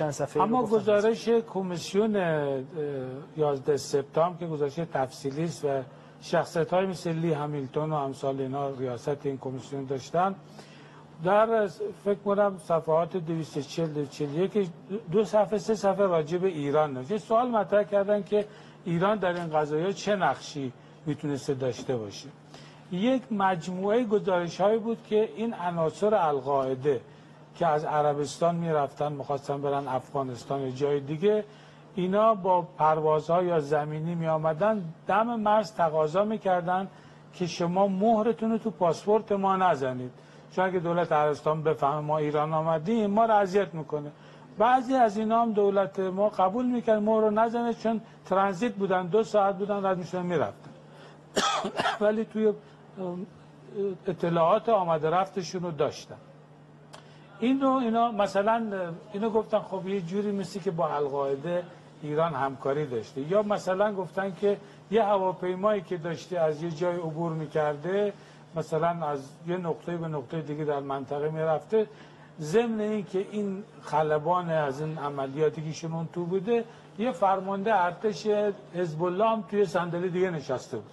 چند صفحه. اما گزارش کمیسیون 11 سپتامبر که گزارش تفصیلی است و شخصیت‌های مثل لی همیلتون و امثال اینا ریاست این کمیسیون داشتن، در فکر کنم صفحات 240-241 2 صفحه 3 صفحه راجع به ایران نوشته. سوال مطرح کردن که ایران در این قضایا چه نقشی میتونسته داشته باشه. یک مجموعه گزارش‌هایی بود که این عناصر القاعده که از عربستان میرفتن میخواستن برن افغانستان یا جای دیگه، اینا با پروازها یا زمینی می آمدن دم مرز تقاضا میکردن که شما مهرتون رو تو پاسپورت ما نزنید، چون اگه دولت عربستان بفهمه ما ایران آمدیم ما رو اذیت میکنه. بعضی از اینا هم دولت ما قبول میکرد مهر رو نزنه، چون ترانزیت بودن 2 ساعت بودن رد میشدن میرفتن ولی توی اطلاعات آمده رفتشون رو داشتن. اینا مثلا اینو گفتن خب یه جوری مثل که با القاعده ایران همکاری داشته، یا مثلا گفتن که یه هواپیمایی که داشته از یه جای عبور میکرده، مثلا از یه نقطه به نقطه دیگه در منطقه میرفته، ضمن این که این خلبان از این عملیاتی که شون تو بوده، یه فرمانده ارتش حزب الله هم توی صندلی دیگه نشسته بود.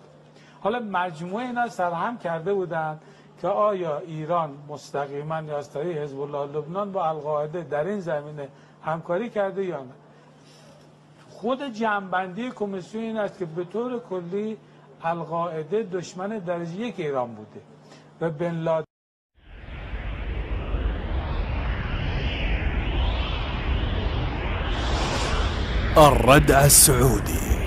حالا مجموعه اینا سرهم کرده بودن که آیا ایران مستقیما یا از طریق حزب الله لبنان با القاعده در این زمینه همکاری کرده یا نه. خود جمع‌بندی کمیسیون این است که به طور کلی القاعده دشمن درجه 1 ایران بوده و بن لادن الردع السعودي.